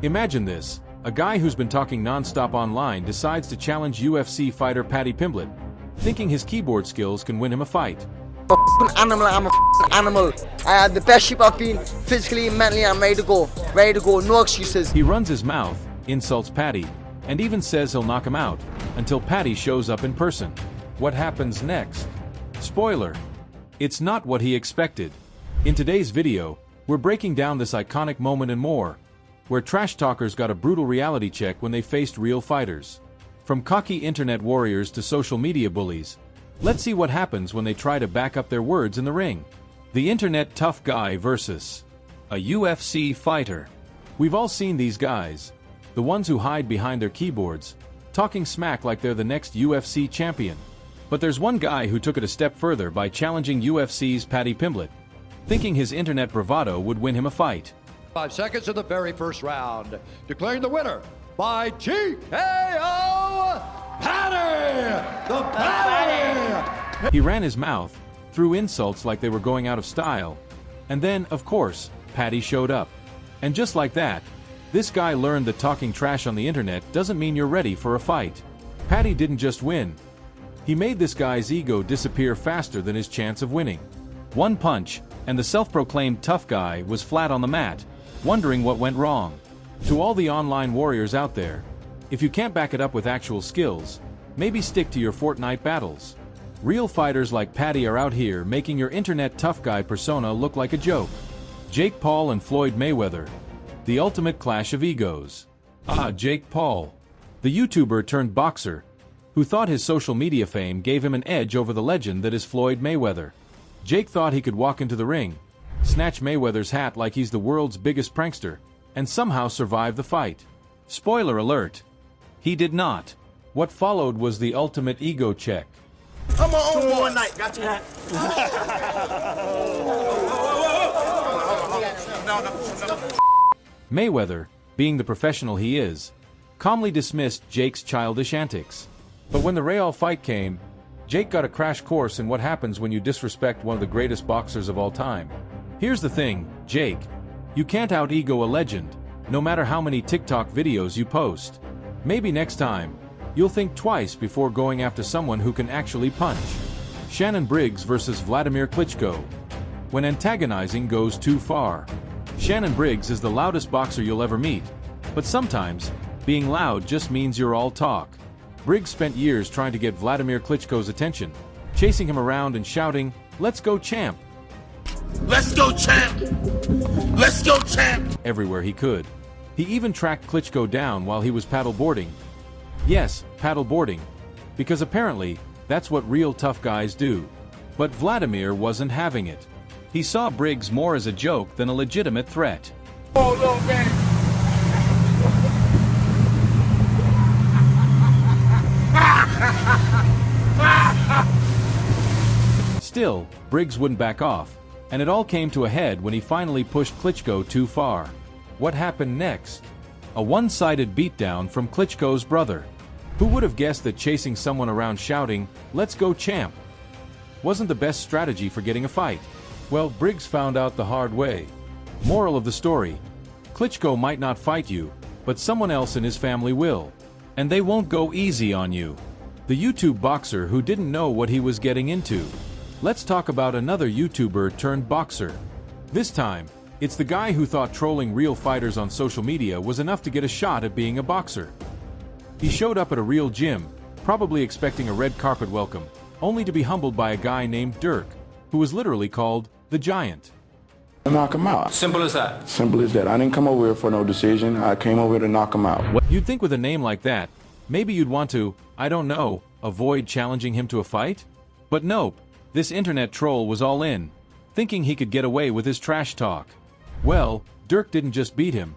Imagine this, a guy who's been talking non-stop online decides to challenge UFC fighter Paddy Pimblett, thinking his keyboard skills can win him a fight. Animal, I'm a animal. I had the best shape I've been physically, mentally. I'm ready to go, no excuses. He runs his mouth, insults Paddy, and even says he'll knock him out, until Paddy shows up in person. What happens next? Spoiler. It's not what he expected. In today's video, we're breaking down this iconic moment and more, where trash talkers got a brutal reality check when they faced real fighters. From cocky internet warriors to social media bullies, let's see what happens when they try to back up their words in the ring. The internet tough guy versus a UFC fighter. We've all seen these guys, the ones who hide behind their keyboards, talking smack like they're the next UFC champion. But there's one guy who took it a step further by challenging UFC's Paddy Pimblett, thinking his internet bravado would win him a fight. 5 seconds of the very first round, declaring the winner by TKO, Paddy, the Paddy! He ran his mouth, threw insults like they were going out of style, and then, of course, Paddy showed up. And just like that, this guy learned that talking trash on the internet doesn't mean you're ready for a fight. Paddy didn't just win. He made this guy's ego disappear faster than his chance of winning. One punch, and the self-proclaimed tough guy was flat on the mat, wondering what went wrong. To all the online warriors out there, if you can't back it up with actual skills, maybe stick to your Fortnite battles. Real fighters like Paddy are out here making your internet tough guy persona look like a joke. Jake Paul and Floyd Mayweather, the ultimate clash of egos. Jake Paul, the YouTuber turned boxer, who thought his social media fame gave him an edge over the legend that is Floyd Mayweather. Jake thought he could walk into the ring, snatch Mayweather's hat like he's the world's biggest prankster, and somehow survive the fight. Spoiler alert, he did not. What followed was the ultimate ego check. I'm my own one night, got your hat. Mayweather, being the professional he is, calmly dismissed Jake's childish antics. But when the real fight came, Jake got a crash course in what happens when you disrespect one of the greatest boxers of all time. Here's the thing, Jake, you can't out-ego a legend, no matter how many TikTok videos you post. Maybe next time, you'll think twice before going after someone who can actually punch. Shannon Briggs versus Vladimir Klitschko. When antagonizing goes too far. Shannon Briggs is the loudest boxer you'll ever meet, but sometimes, being loud just means you're all talk. Briggs spent years trying to get Vladimir Klitschko's attention, chasing him around and shouting, "Let's go, champ! Let's go, champ! Let's go, champ!" everywhere he could. He even tracked Klitschko down while he was paddleboarding. Yes, paddleboarding, because apparently, that's what real tough guys do. But Vladimir wasn't having it. He saw Briggs more as a joke than a legitimate threat. Oh, little man. Still, Briggs wouldn't back off, and it all came to a head when he finally pushed Klitschko too far. What happened next? A one-sided beatdown from Klitschko's brother. Who would have guessed that chasing someone around shouting, "Let's go, champ!" wasn't the best strategy for getting a fight? Well, Briggs found out the hard way. Moral of the story: Klitschko might not fight you, but someone else in his family will. And they won't go easy on you. The YouTube boxer who didn't know what he was getting into. Let's talk about another YouTuber turned boxer. This time, it's the guy who thought trolling real fighters on social media was enough to get a shot at being a boxer. He showed up at a real gym, probably expecting a red carpet welcome, only to be humbled by a guy named Dirk, who was literally called the Giant. Knock him out. Simple as that. Simple as that. I didn't come over here for no decision. I came over here to knock him out. You'd think with a name like that, maybe you'd want to, I don't know, avoid challenging him to a fight? But nope, this internet troll was all in, thinking he could get away with his trash talk. Well, Dirk didn't just beat him.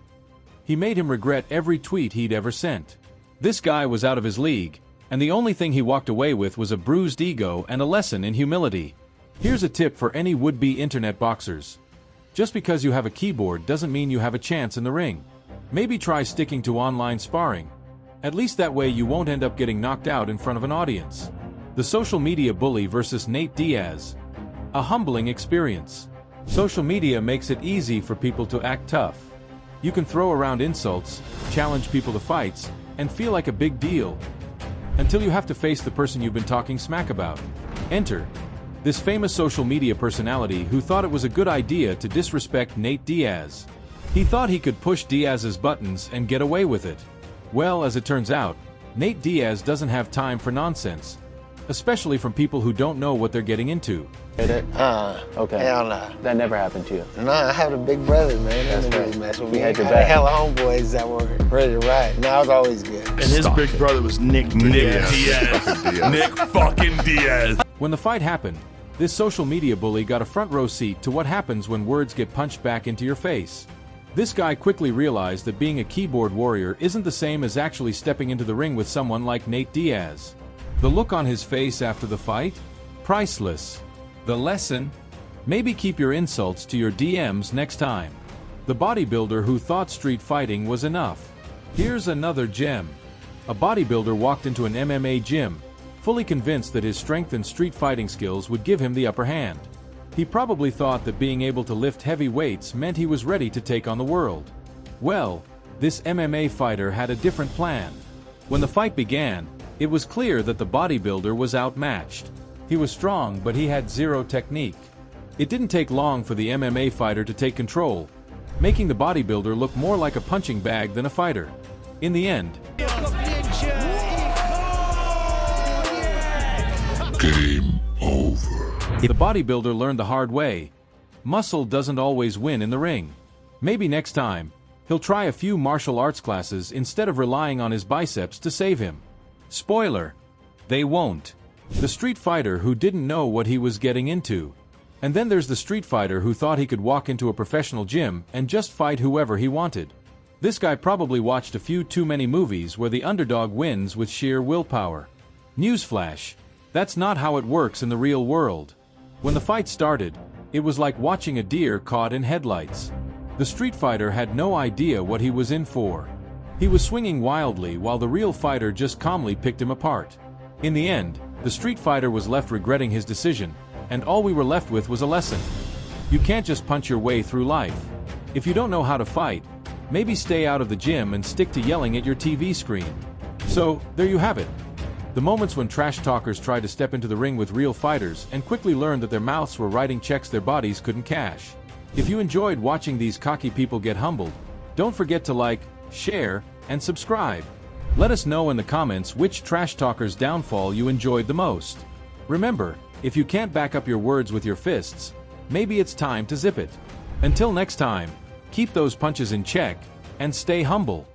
He made him regret every tweet he'd ever sent. This guy was out of his league, and the only thing he walked away with was a bruised ego and a lesson in humility. Here's a tip for any would-be internet boxers. Just because you have a keyboard doesn't mean you have a chance in the ring. Maybe try sticking to online sparring. At least that way you won't end up getting knocked out in front of an audience. The social media bully versus Nate Diaz. A humbling experience. Social media makes it easy for people to act tough. You can throw around insults, challenge people to fights, and feel like a big deal. Until you have to face the person you've been talking smack about. Enter this famous social media personality who thought it was a good idea to disrespect Nate Diaz. He thought he could push Diaz's buttons and get away with it. Well, as it turns out, Nate Diaz doesn't have time for nonsense. Especially from people who don't know what they're getting into. Okay. Hell nah. That never happened to you. Nah, I have a big brother, man. That's They right. really mess with We me. had your I back. hella homeboys that were ready to ride. Now it's always good. And his big brother was Nick Diaz. Nick fucking Diaz. When the fight happened, this social media bully got a front row seat to what happens when words get punched back into your face. This guy quickly realized that being a keyboard warrior isn't the same as actually stepping into the ring with someone like Nate Diaz. The look on his face after the fight? Priceless. The lesson? Maybe keep your insults to your DMs next time. The bodybuilder who thought street fighting was enough. Here's another gem. A bodybuilder walked into an MMA gym, fully convinced that his strength and street fighting skills would give him the upper hand. He probably thought that being able to lift heavy weights meant he was ready to take on the world. Well, this MMA fighter had a different plan. When the fight began, it was clear that the bodybuilder was outmatched. He was strong, but he had zero technique. It didn't take long for the MMA fighter to take control, making the bodybuilder look more like a punching bag than a fighter. In the end, Game over. the bodybuilder learned the hard way. Muscle doesn't always win in the ring. Maybe next time, he'll try a few martial arts classes instead of relying on his biceps to save him. Spoiler: they won't. The street fighter who didn't know what he was getting into. And then there's the street fighter who thought he could walk into a professional gym and just fight whoever he wanted. This guy probably watched a few too many movies where the underdog wins with sheer willpower. Newsflash: that's not how it works in the real world. When the fight started, it was like watching a deer caught in headlights. The street fighter had no idea what he was in for. He was swinging wildly while the real fighter just calmly picked him apart. In the end, the street fighter was left regretting his decision, and all we were left with was a lesson. You can't just punch your way through life. If you don't know how to fight, maybe stay out of the gym and stick to yelling at your TV screen. So, there you have it. The moments when trash talkers tried to step into the ring with real fighters and quickly learned that their mouths were writing checks their bodies couldn't cash. If you enjoyed watching these cocky people get humbled, don't forget to like, share, and subscribe. Let us know in the comments which trash talker's downfall you enjoyed the most. Remember, if you can't back up your words with your fists, maybe it's time to zip it. Until next time, keep those punches in check, and stay humble.